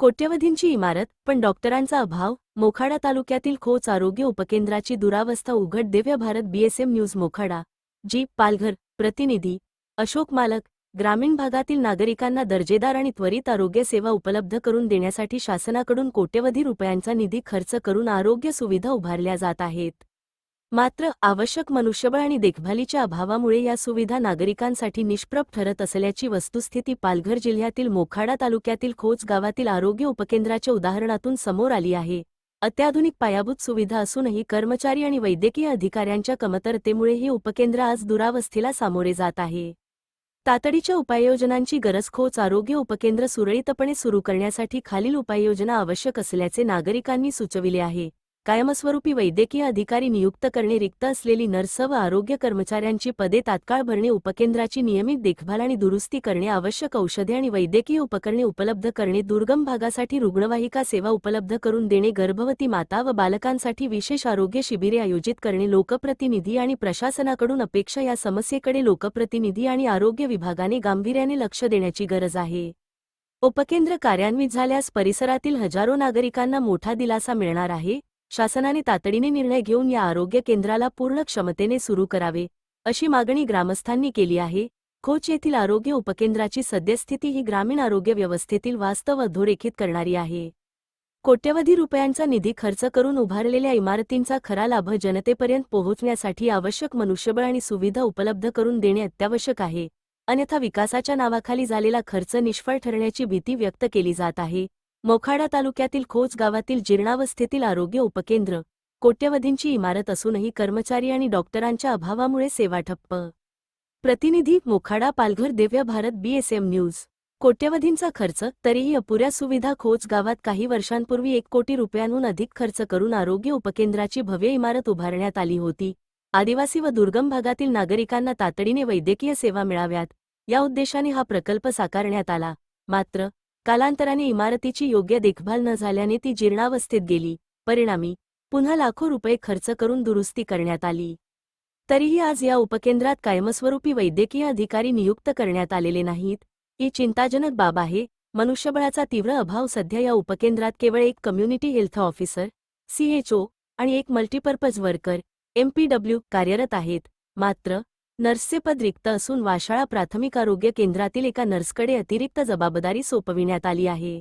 कोट्यवधींची इमारत पण डॉक्टरांचा अभाव. मोखाडा तालुक्यातील खोच आरोग्य उपकेंद्राची दुरावस्था उघड. Divya Bharat BSM news Mokhada. जी. पालघर. प्रतिनिधी अशोक मालक. ग्रामीण भागातील नागरिकांना दर्जेदार आणि त्वरित आरोग्य सेवा उपलब्ध करून देण्यासाठी शासनाकडून कोट्यवधी रुपयांचा निधी खर्च करून आरोग्य सुविधा उभारल्या जात आहेत. मात्र आवश्यक मनुष्यबळ आणि देखभालीच्या अभावामुळे या सुविधा नागरिकांसाठी निष्प्रभ ठरत असल्याची वस्तुस्थिती पालघर जिल्ह्यातील मोखाडा तालुक्यातील खोच गावातील आरोग्य उपकेंद्राच्या उदाहरणातून समोर आली आहे. अत्याधुनिक पायाभूत सुविधा असूनही कर्मचारी आणि वैद्यकीय अधिकाऱ्यांच्या कमतरतेमुळे हे उपकेंद्र आज दुरावस्थेला सामोरे जात आहे. तातडीच्या उपाययोजनांची गरज. खोच आरोग्य उपकेंद्र सुरळीतपणे सुरू करण्यासाठी खालील उपाययोजना आवश्यक असल्याचे नागरिकांनी सुचविले आहे. कायमस्वरूपी वैद्यकीय अधिकारी नियुक्त करणे. रिक्त असलेली नर्स व आरोग्य कर्मचाऱ्यांची पदे तात्काळ भरणे. उपकेंद्राची नियमित देखभाल आणि दुरुस्ती करणे. आवश्यक औषधे आणि वैद्यकीय उपकरणे उपलब्ध करणे. दुर्गम भागासाठी रुग्णवाहिका सेवा उपलब्ध करून देणे. गर्भवती माता व बालकांसाठी विशेष आरोग्य शिबिरे आयोजित करणे. लोकप्रतिनिधी आणि प्रशासनाकडून अपेक्षा. या समस्येकडे लोकप्रतिनिधी आणि आरोग्य विभागाने गांभीर्याने लक्ष देण्याची गरज आहे. उपकेंद्र कार्यान्वित झाल्यास परिसरातील हजारो नागरिकांना मोठा दिलासा मिळणार आहे. शासनाने तातडीने निर्णय घेऊन या आरोग्य केंद्राला पूर्ण क्षमतेने सुरू करावे, अशी मागणी ग्रामस्थांनी केली आहे. खोच येथील आरोग्य उपकेंद्राची सद्यस्थिती ही ग्रामीण आरोग्य व्यवस्थेतील वास्तव अधोरेखित करणारी आहे. कोट्यवधी रुपयांचा निधी खर्च करून उभारलेल्या इमारतींचा खरा लाभ जनतेपर्यंत पोहोचण्यासाठी आवश्यक मनुष्यबळ आणि सुविधा उपलब्ध करून देणे अत्यावश्यक आहे. अन्यथा विकासाच्या नावाखाली झालेला खर्च निष्फळ ठरण्याची भीती व्यक्त केली जात आहे. मोखाडा तालुक्यातील खोच गावातील जीर्णावस्थेतील आरोग्य उपकेंद्र. कोट्यवधींची इमारत असूनही कर्मचारी आणि डॉक्टरांच्या अभावामुळे सेवा ठप्प. प्रतिनिधी मोखाडा. पालघर. Divya Bharat BSM news. कोट्यवधींचा खर्च तरीही अपुऱ्या सुविधा. खोच गावात काही वर्षांपूर्वी 1 कोटी रुपयांहून अधिक खर्च करून आरोग्य उपकेंद्राची भव्य इमारत उभारण्यात आली होती. आदिवासी व दुर्गम भागातील नागरिकांना तातडीने वैद्यकीय सेवा मिळाव्यात या उद्देशाने हा प्रकल्प साकारण्यात आला. मात्र कालांतराने इमारतीची योग्य देखभाल न झाल्याने ती जीर्णावस्थेत गेली. परिणामी पुन्हा लाखो रुपये खर्च करून दुरुस्ती करण्यात आली. तरीही आज या उपकेंद्रात कायमस्वरूपी वैद्यकीय अधिकारी नियुक्त करण्यात आलेले नाहीत. ही चिंताजनक बाब आहे. मनुष्यबळाचा तीव्र अभाव. सध्या या उपकेंद्रात केवळ एक कम्युनिटी हेल्थ ऑफिसर CHO आणि एक मल्टीपर्पज वर्कर MPW कार्यरत आहेत. मात्र नर्सचे पद रिक्त असून वाशाळा प्राथमिक आरोग्य केंद्रातील एका नर्सकडे अतिरिक्त जबाबदारी सोपविण्यात आली आहे.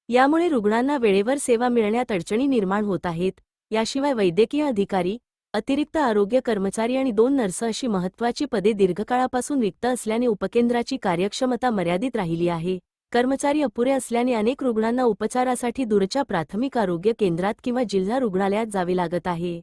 यामुळे रुग्णांना वेळेवर सेवा मिळण्यात अडचणी निर्माण होत आहेत. याशिवाय वैद्यकीय अधिकारी, अतिरिक्त आरोग्य कर्मचारी आणि 2 नर्स अशी महत्त्वाची पदे दीर्घकाळापासून रिक्त असल्याने उपकेंद्राची कार्यक्षमता मर्यादित राहिली आहे. कर्मचारी अपुरे असल्याने अनेक रुग्णांना उपचारासाठी दूरच्या प्राथमिक आरोग्य केंद्रात किंवा जिल्हा रुग्णालयात जावे लागत आहे.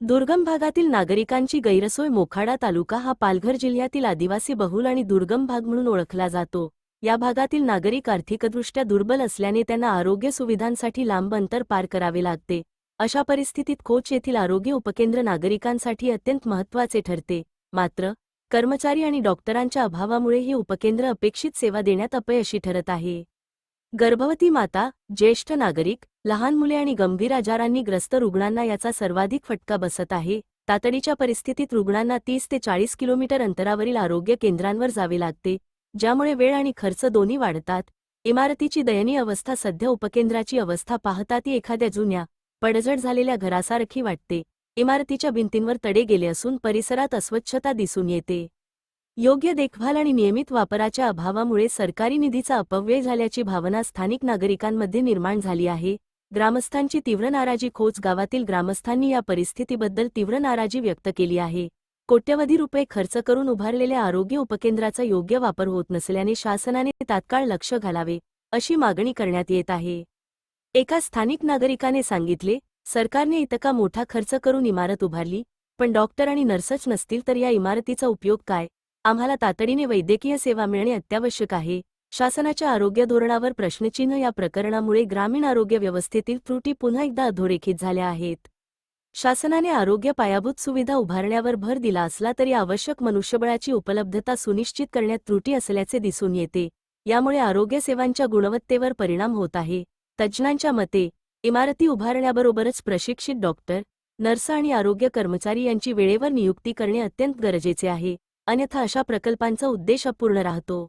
दुर्गम भागातील नागरिकांची गैरसोय. मोखाडा तालुका हा पालघर जिल्ह्यातील आदिवासी बहुल आणि दुर्गम भाग म्हणून ओळखला जातो. या भागातील नागरिक आर्थिकदृष्ट्या दुर्बल असल्याने त्यांना आरोग्य सुविधांसाठी लांब अंतर पार करावे लागते. अशा परिस्थितीत खोच येथील आरोग्य उपकेंद्र नागरिकांसाठी अत्यंत महत्त्वाचे ठरते. मात्र कर्मचारी आणि डॉक्टरांच्या अभावामुळे हे उपकेंद्र अपेक्षित सेवा देण्यात अपयशी ठरत आहे. गर्भवती माता, ज्येष्ठ नागरिक, लहान मुले आणि गंभीर आजारांनी ग्रस्त रुग्णांना याचा सर्वाधिक फटका बसत आहे. तातडीच्या परिस्थितीत रुग्णांना 30 ते 40 किलोमीटर अंतरावरील आरोग्य केंद्रांवर जावे लागते, ज्यामुळे वेळ आणि खर्च दोन्ही वाढतात. इमारतीची दयनीय अवस्था. सध्या उपकेंद्राची अवस्था पाहता ती एखाद्या जुन्या, पडझड झालेल्या घरासारखी वाटते. इमारतीच्या भिंतींवर तडे गेले असून परिसरात अस्वच्छता दिसून येते. योग्य देखभाल आणि नियमित वापराच्या अभावामुळे सरकारी निधीचा अपव्यय झाल्याची भावना स्थानिक नागरिकांमध्ये निर्माण झाली आहे. ग्रामस्थांची तीव्र नाराजी. खोच गावातील ग्रामस्थांनी या परिस्थितीबद्दल तीव्र नाराजी व्यक्त केली आहे. कोट्यवधी रुपये खर्च करून उभारलेल्या आरोग्य उपकेंद्राचा योग्य वापर होत नसल्याने शासनाने तात्काळ लक्ष घालावे, अशी मागणी करण्यात येत आहे. एका स्थानिक नागरिकाने सांगितले, सरकारने इतका मोठा खर्च करून इमारत उभारली, पण डॉक्टर आणि नर्सच नसतील तर या इमारतीचा उपयोग काय? आम्हाला तातडीने वैद्यकीय सेवा मिळणे अत्यावश्यक आहे. शासनाच्या आरोग्य धोरणावर प्रश्नचिन्ह. या प्रकरणामुळे ग्रामीण आरोग्य व्यवस्थेतील त्रुटी पुन्हा एकदा अधोरेखित झाल्या आहेत. शासनाने आरोग्य पायाभूत सुविधा उभारण्यावर भर दिला असला तरी आवश्यक मनुष्यबळाची उपलब्धता सुनिश्चित करण्यात त्रुटी असल्याचे दिसून येते. यामुळे आरोग्य सेवांच्या गुणवत्तेवर परिणाम होत आहे. तज्ज्ञांच्या मते इमारती उभारण्याबरोबरच प्रशिक्षित डॉक्टर, नर्स आणि आरोग्य कर्मचारी यांची वेळेवर नियुक्ती करणे अत्यंत गरजेचे आहे. अन्यथा अशा प्रकल्पांचा उद्देश अपूर्ण राहतो.